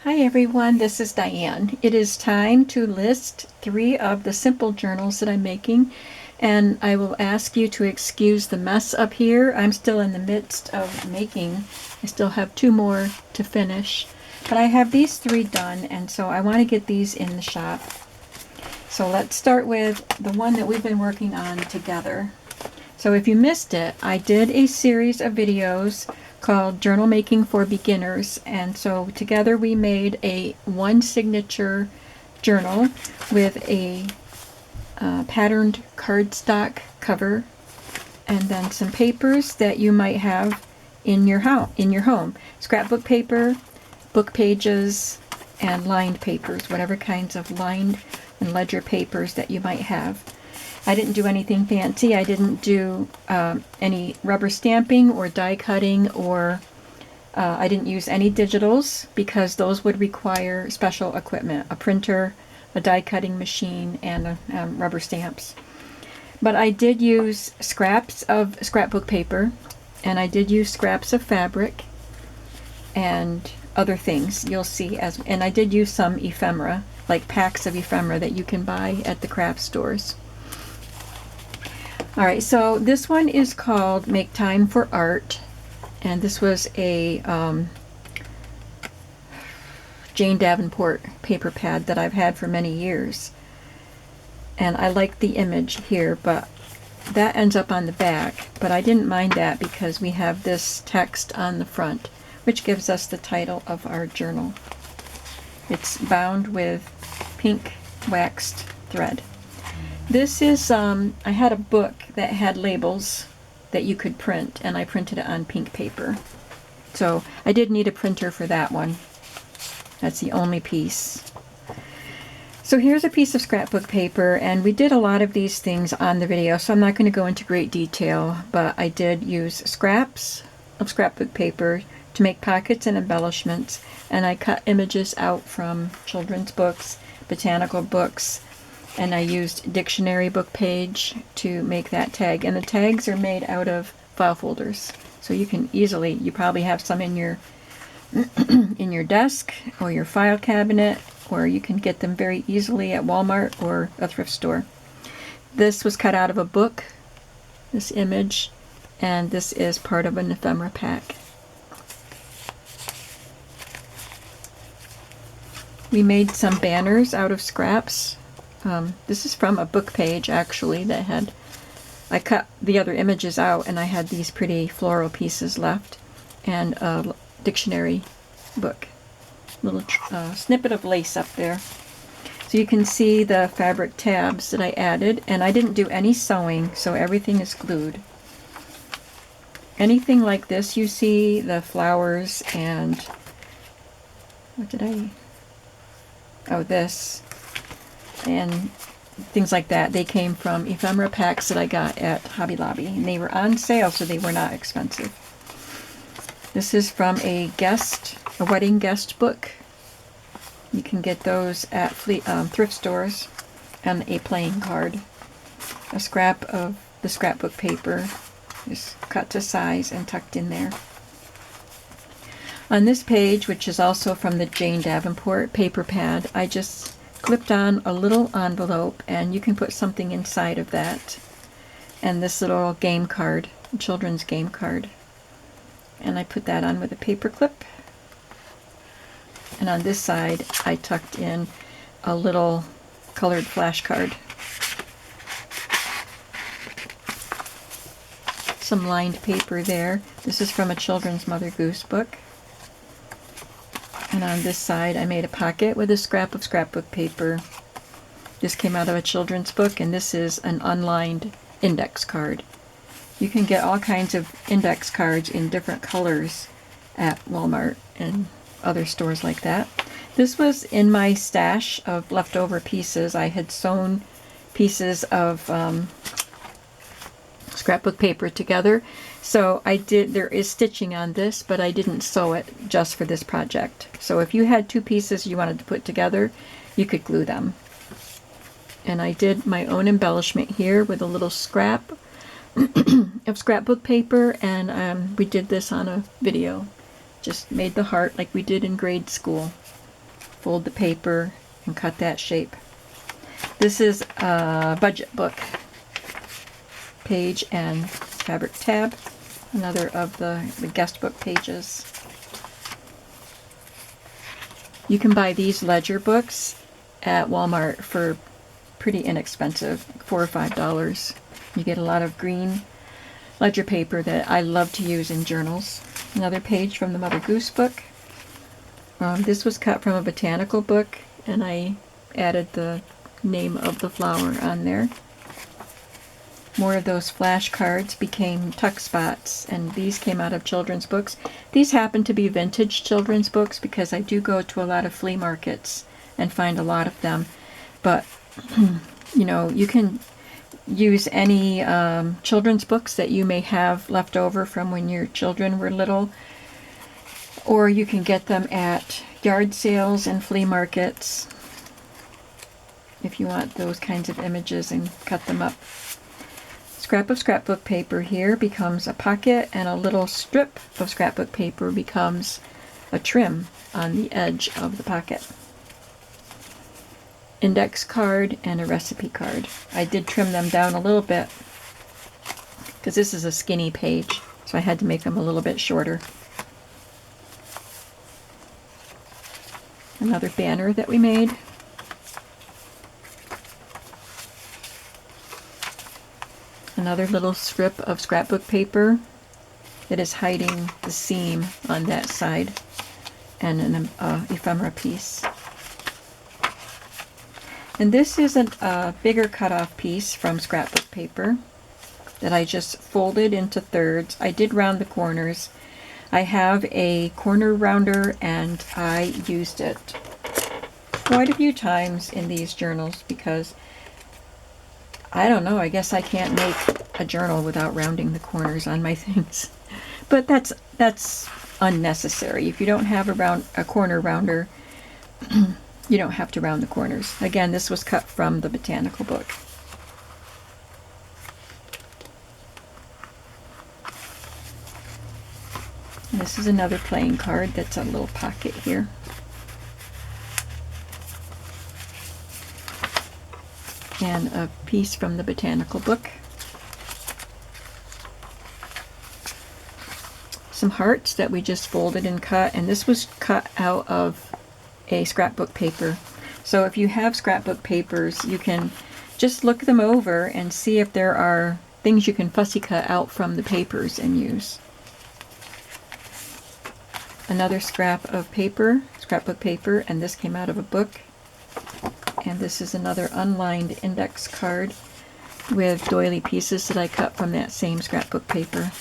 Hi everyone, this is Diane. It is time to list 3 of the simple journals that I'm making, and I will ask you to excuse the mess up here. I'm still in the midst of making. I still have 2 more to finish, but I have these 3 done, and so I want to get these in the shop. So let's start with the one that we've been working on together. So if you missed it, I did a series of videos called Journal Making for Beginners, and so together we made a 1 signature journal with a patterned cardstock cover, and then some papers that you might have in your home. Scrapbook paper, book pages, and lined papers, whatever kinds of lined and ledger papers that you might have. I didn't do anything fancy. I didn't do any rubber stamping or die cutting, or I didn't use any digitals because those would require special equipment, a printer, a die cutting machine, and rubber stamps. But I did use scraps of scrapbook paper, and I did use scraps of fabric and other things you'll see, and I did use some ephemera, like packs of ephemera that you can buy at the craft stores. Alright, so this one is called Make Time for Art, and this was a Jane Davenport paper pad that I've had for many years. And I like the image here, but that ends up on the back, but I didn't mind that because we have this text on the front, which gives us the title of our journal. It's bound with pink waxed thread. This is, I had a book that had labels that you could print, and I printed it on pink paper. So I did need a printer for that one. That's the only piece. So here's a piece of scrapbook paper, and we did a lot of these things on the video, so I'm not going to go into great detail, but I did use scraps of scrapbook paper to make pockets and embellishments, and I cut images out from children's books, botanical books, and I used dictionary book page to make that tag. And the tags are made out of file folders. So you can easily, you probably have some in your in your desk or your file cabinet, or you can get them very easily at Walmart or a thrift store. This was cut out of a book, this image, and this is part of an ephemera pack. We made some banners out of scraps. This is from a book page, actually, that I cut the other images out, and I had these pretty floral pieces left, and a dictionary book. Little snippet of lace up there. So you can see the fabric tabs that I added, and I didn't do any sewing, so everything is glued. Anything like this, you see the flowers and, this, and things like that. They came from ephemera packs that I got at Hobby Lobby, and they were on sale, so they were not expensive. This is from a wedding guest book. You can get those at thrift stores, and a playing card. A scrap of the scrapbook paper is cut to size and tucked in there. On this page, which is also from the Jane Davenport paper pad, I just clipped on a little envelope, and you can put something inside of that. And this little game card, children's game card. And I put that on with a paper clip. And on this side, I tucked in a little colored flashcard. Some lined paper there. This is from a children's Mother Goose book. And on this side, I made a pocket with a scrap of scrapbook paper. This came out of a children's book, and this is an unlined index card. You can get all kinds of index cards in different colors at Walmart and other stores like that. This was in my stash of leftover pieces. I had sewn pieces of scrapbook paper together. So there is stitching on this, but I didn't sew it just for this project. So if you had 2 pieces you wanted to put together, you could glue them. And I did my own embellishment here with a little scrap of scrapbook paper, and we did this on a video. Just made the heart like we did in grade school. fold the paper, and cut that shape. This is a budget book, page and fabric tab, another of the guest book pages. You can buy these ledger books at Walmart for pretty inexpensive, $4 or $5. You get a lot of green ledger paper that I love to use in journals. Another page from the Mother Goose book. This was cut from a botanical book, and I added the name of the flower on there. More of those flashcards became tuck spots, and these came out of children's books. These happen to be vintage children's books because I do go to a lot of flea markets and find a lot of them. But, you know, you can use any children's books that you may have left over from when your children were little, or you can get them at yard sales and flea markets if you want those kinds of images and cut them up. Scrap of scrapbook paper here becomes a pocket, and a little strip of scrapbook paper becomes a trim on the edge of the pocket. Index card and a recipe card. I did trim them down a little bit because this is a skinny page, so I had to make them a little bit shorter. Another banner that we made. Another little strip of scrapbook paper that is hiding the seam on that side, and an ephemera piece. And this is a bigger cutoff piece from scrapbook paper that I just folded into thirds. I did round the corners. I have a corner rounder, and I used it quite a few times in these journals because I don't know, I guess I can't make a journal without rounding the corners on my things. But that's unnecessary. If you don't have a corner rounder, you don't have to round the corners. Again, this was cut from the botanical book. And this is another playing card that's a little pocket here. And a piece from the botanical book. Some hearts that we just folded and cut, and this was cut out of a scrapbook paper. So if you have scrapbook papers, you can just look them over and see if there are things you can fussy cut out from the papers and use. Another scrap of paper, scrapbook paper, and this came out of a book. And this is another unlined index card with doily pieces that I cut from that same scrapbook paper.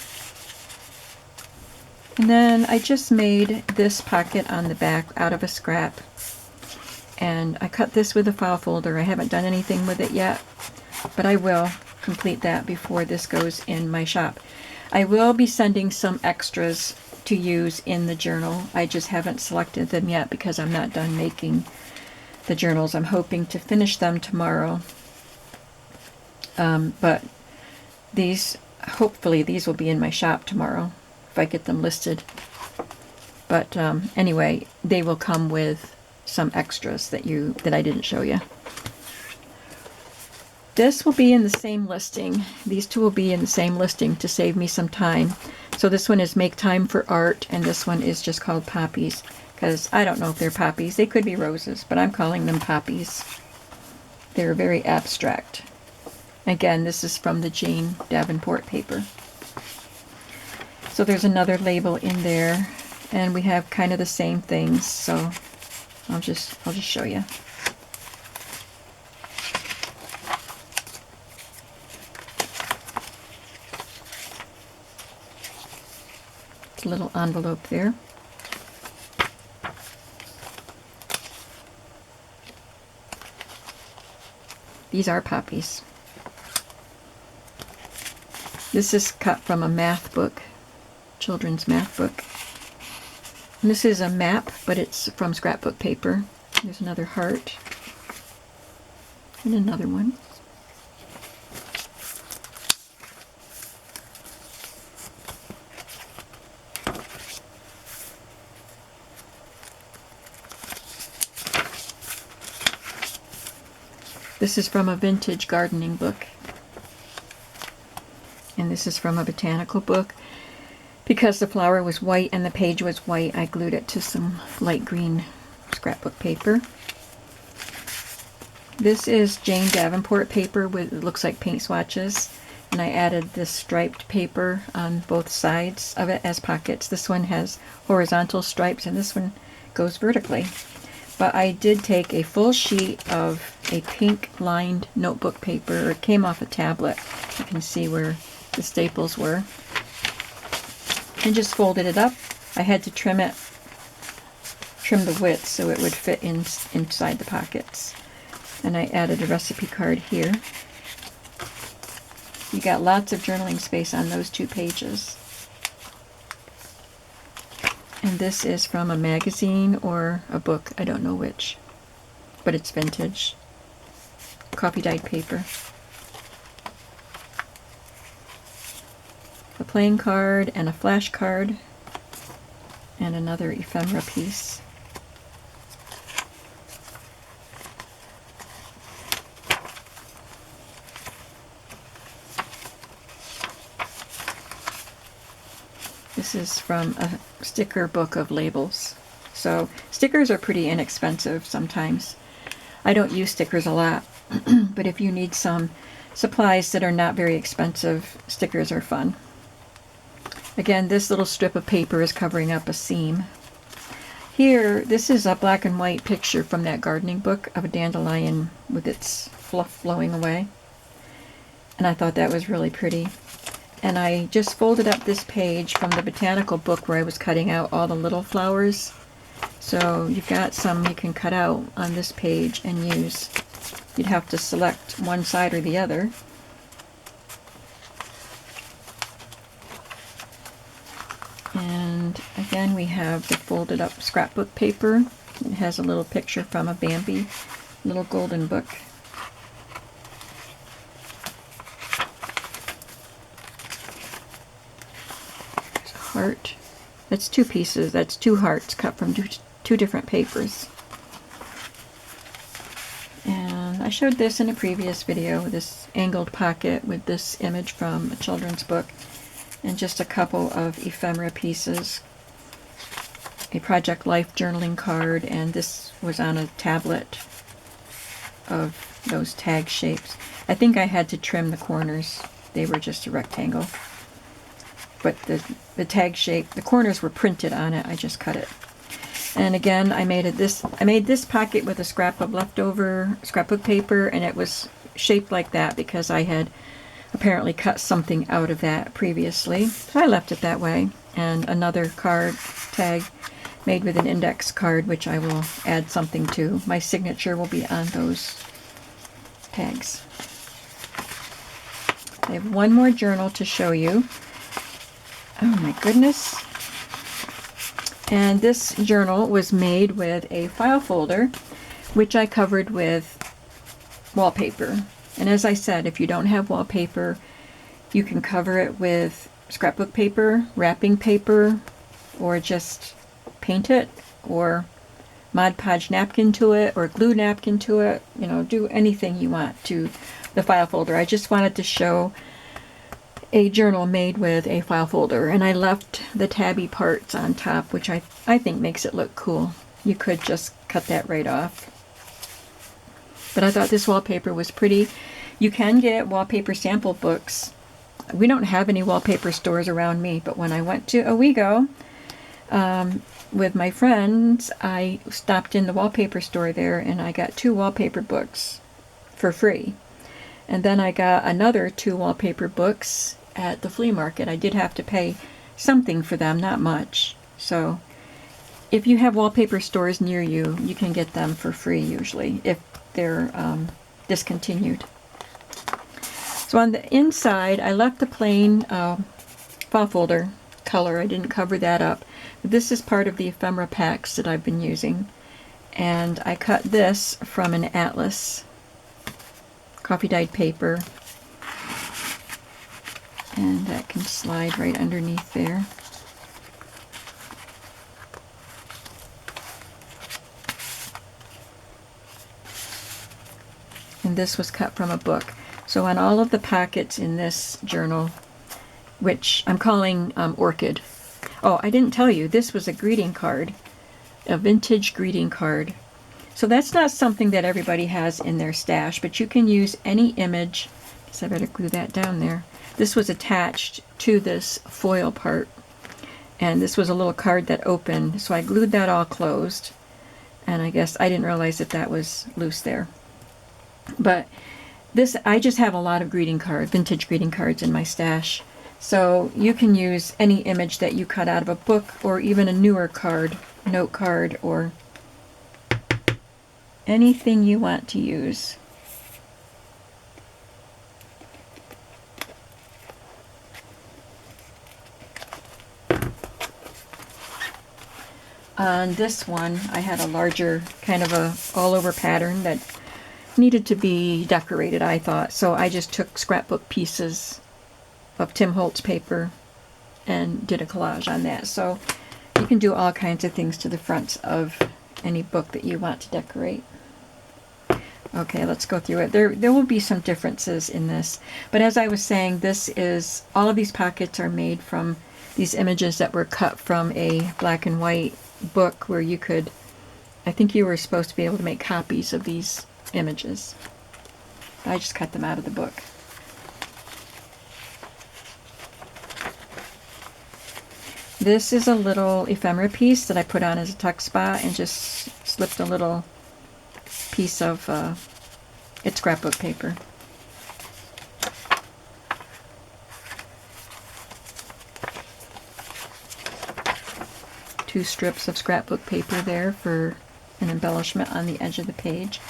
And then I just made this pocket on the back out of a scrap. And I cut this with a file folder. I haven't done anything with it yet, but I will complete that before this goes in my shop. I will be sending some extras to use in the journal. I just haven't selected them yet because I'm not done making the journals. I'm hoping to finish them tomorrow. But hopefully these will be in my shop tomorrow if I get them listed. But anyway, they will come with some extras that I didn't show you. This will be in the same listing. These two will be in the same listing to save me some time. So this one is Make Time for Art, and this one is just called Poppies. Because I don't know if they're poppies. They could be roses, but I'm calling them poppies. They're very abstract. Again, this is from the Jane Davenport paper. So there's another label in there, and we have kind of the same things. So I'll just show you. It's a little envelope there. These are poppies. This is cut from a math book, children's math book. And this is a map, but it's from scrapbook paper. There's another heart. And another one. This is from a vintage gardening book. And this is from a botanical book. Because the flower was white and the page was white, I glued it to some light green scrapbook paper. This is Jane Davenport paper with, it looks like paint swatches. And I added this striped paper on both sides of it as pockets. This one has horizontal stripes and this one goes vertically. But I did take a full sheet of a pink lined notebook paper. It came off a tablet. You can see where the staples were. And just folded it up. I had to trim the width so it would fit inside the pockets. And I added a recipe card here. You got lots of journaling space on those 2 pages. And this is from a magazine or a book, I don't know which, but it's vintage. Coffee dyed paper. A playing card and a flash card and another ephemera piece. This is from a sticker book of labels. So stickers are pretty inexpensive sometimes. I don't use stickers a lot, but if you need some supplies that are not very expensive, stickers are fun. Again, this little strip of paper is covering up a seam. Here, this is a black and white picture from that gardening book of a dandelion with its fluff flowing away. And I thought that was really pretty. And I just folded up this page from the botanical book where I was cutting out all the little flowers. So you've got some you can cut out on this page and use. You'd have to select one side or the other. And again, we have the folded up scrapbook paper. It has a little picture from a Bambi little golden book. There's a heart. That's 2 pieces. That's 2 hearts cut from 2 different papers. And I showed this in a previous video, this angled pocket with this image from a children's book. And just a couple of ephemera pieces, a Project Life journaling card, and this was on a tablet of those tag shapes. I think I had to trim the corners. They were just a rectangle. But the tag shape, the corners were printed on it. I just cut it. And again, I made this pocket with a scrap of leftover scrapbook paper, and it was shaped like that because I had apparently cut something out of that previously. So I left it that way. And another card tag made with an index card, which I will add something to. My signature will be on those tags. I have one more journal to show you. Oh my goodness. And this journal was made with a file folder, which I covered with wallpaper. And as I said, if you don't have wallpaper, you can cover it with scrapbook paper, wrapping paper, or just paint it, or Mod Podge napkin to it, or glue napkin to it. You know, do anything you want to the file folder. I just wanted to show a journal made with a file folder, and I left the tabby parts on top, which I think makes it look cool. You could just cut that right off. But I thought this wallpaper was pretty. You can get wallpaper sample books. We don't have any wallpaper stores around me, but when I went to Owego with my friends, I stopped in the wallpaper store there and I got 2 wallpaper books for free. And then I got another 2 wallpaper books at the flea market. I did have to pay something for them, not much. So if you have wallpaper stores near you, you can get them for free usually, if they're discontinued. So on the inside, I left the plain file folder color. I didn't cover that up. This is part of the ephemera packs that I've been using. And I cut this from an atlas coffee dyed paper. And that can slide right underneath there. and this was cut from a book. So on all of the pockets in this journal, which I'm calling Orchid. Oh, I didn't tell you, this was a greeting card, a vintage greeting card. So that's not something that everybody has in their stash, but you can use any image. I guess I better glue that down there. This was attached to this foil part, and this was a little card that opened, so I glued that all closed, and I guess I didn't realize that that was loose there. But this, I just have a lot of vintage greeting cards in my stash. So you can use any image that you cut out of a book, or even a newer card, note card, or anything you want to use. On this one, I had a larger kind of a all-over pattern that needed to be decorated, I thought. So I just took scrapbook pieces of Tim Holtz paper and did a collage on that. So you can do all kinds of things to the fronts of any book that you want to decorate. Okay, let's go through it. There will be some differences in this, but as I was saying, all of these pockets are made from these images that were cut from a black and white book where you could, I think you were supposed to be able to make copies of these images. I just cut them out of the book. This is a little ephemera piece that I put on as a tuck spot and just slipped a little piece of it's scrapbook paper. Two strips of scrapbook paper there for an embellishment on the edge of the page.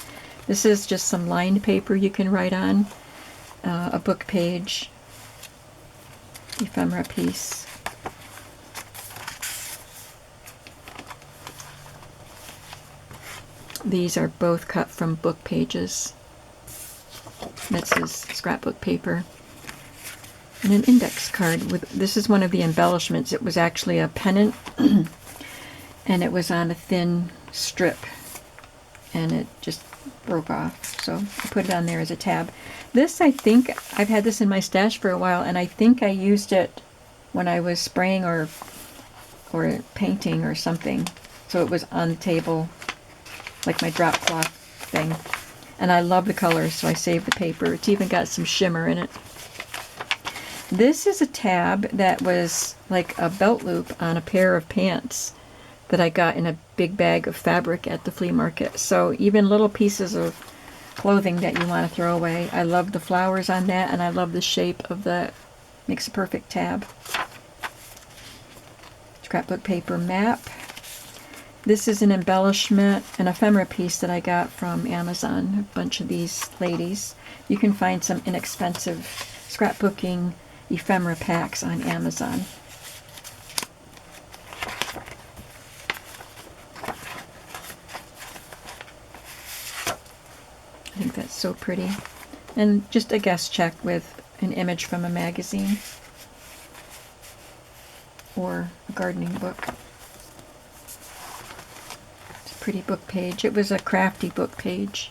This is just some lined paper you can write on, a book page, ephemera piece. These are both cut from book pages. This is scrapbook paper. And an index card. This is one of the embellishments. It was actually a pennant, and it was on a thin strip, and it just broke off. So I put it on there as a tab. This, I think, I've had this in my stash for a while, and I think I used it when I was spraying or painting or something. So it was on the table, like my drop cloth thing. And I love the colors, so I saved the paper. It's even got some shimmer in it. This is a tab that was like a belt loop on a pair of pants that I got in a big bag of fabric at the flea market. So even little pieces of clothing that you want to throw away. I love the flowers on that, and I love the shape of that. Makes a perfect tab. Scrapbook paper map. This is an embellishment, an ephemera piece that I got from Amazon, a bunch of these ladies. You can find some inexpensive scrapbooking ephemera packs on Amazon. I think that's so pretty. And just a guest check with an image from a magazine or a gardening book. Pretty book page. It was a crafty book page,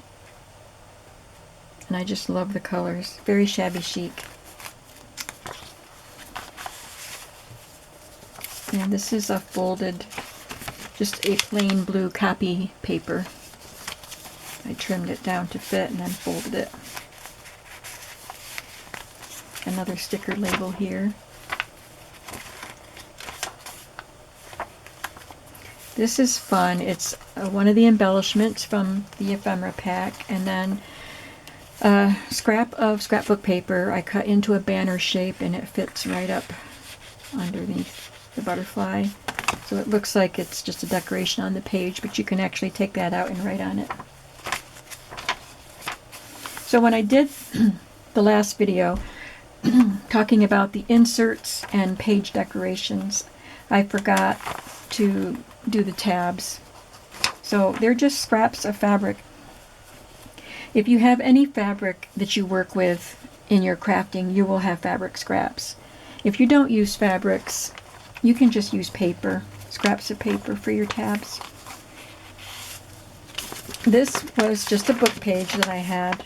and I just love the colors. Very shabby chic. And this is a folded, just a plain blue copy paper. I trimmed it down to fit and then folded it. Another sticker label here. This is fun. It's one of the embellishments from the ephemera pack, and then a scrap of scrapbook paper I cut into a banner shape, and it fits right up underneath the butterfly. So it looks like it's just a decoration on the page, but you can actually take that out and write on it. So when I did the last video talking about the inserts and page decorations, I forgot to do the tabs. So they're just scraps of fabric. If you have any fabric that you work with in your crafting, you will have fabric scraps. If you don't use fabrics, you can just use paper, scraps of paper for your tabs. This was just a book page that I had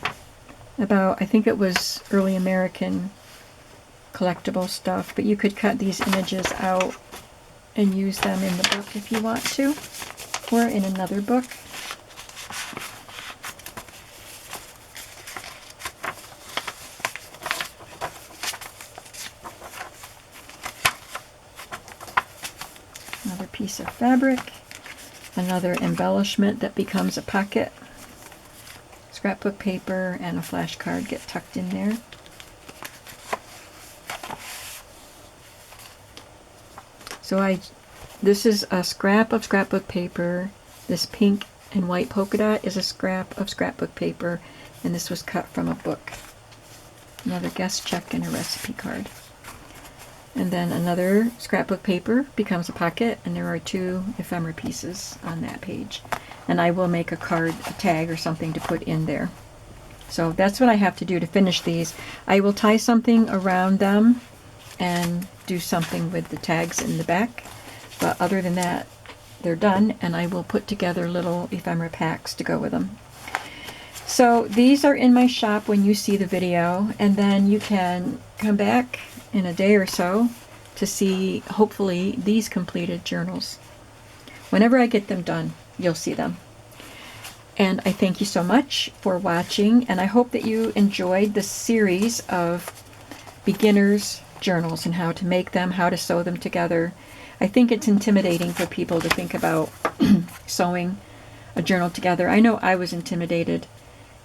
about, I think it was early American collectible stuff, but you could cut these images out and use them in the book if you want to, or in another book. Another piece of fabric, another embellishment that becomes a pocket. Scrapbook paper and a flashcard get tucked in there. So this is a scrap of scrapbook paper. This pink and white polka dot is a scrap of scrapbook paper, and this was cut from a book. Another guest check and a recipe card. And then another scrapbook paper becomes a pocket, and there are 2 ephemera pieces on that page. And I will make a card, a tag or something to put in there. So that's what I have to do to finish these. I will tie something around them and do something with the tags in the back. But other than that, they're done, and I will put together little ephemera packs to go with them. So these are in my shop when you see the video, and then you can come back in a day or so to see, hopefully, these completed journals. Whenever I get them done, you'll see them. And I thank you so much for watching, and I hope that you enjoyed this series of beginners journals and how to make them, how to sew them together. I think it's intimidating for people to think about sewing a journal together. I know I was intimidated,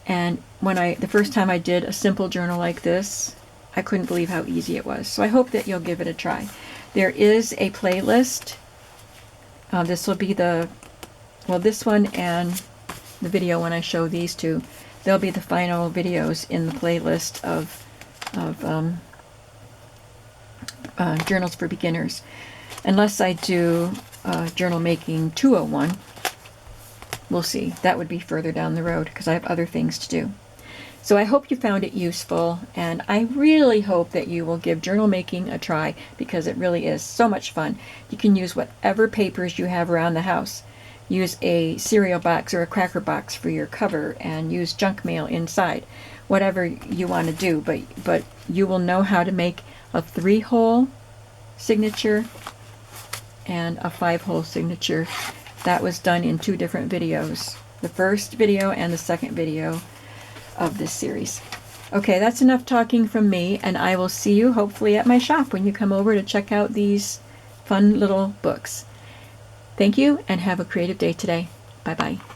and the first time I did a simple journal like this, I couldn't believe how easy it was. So I hope that you'll give it a try. There is a playlist. This will be this one and the video when I show these 2. They'll be the final videos in the playlist of journals for beginners. Unless I do journal making 201. We'll see. That would be further down the road because I have other things to do. So I hope you found it useful, and I really hope that you will give journal making a try, because it really is so much fun. You can use whatever papers you have around the house. Use a cereal box or a cracker box for your cover, and use junk mail inside. Whatever you want to do, but you will know how to make a 3-hole signature and a 5-hole signature. That was done in 2 different videos. The first video and the second video of this series. Okay, that's enough talking from me, and I will see you hopefully at my shop when you come over to check out these fun little books. Thank you, and have a creative day today. Bye-bye.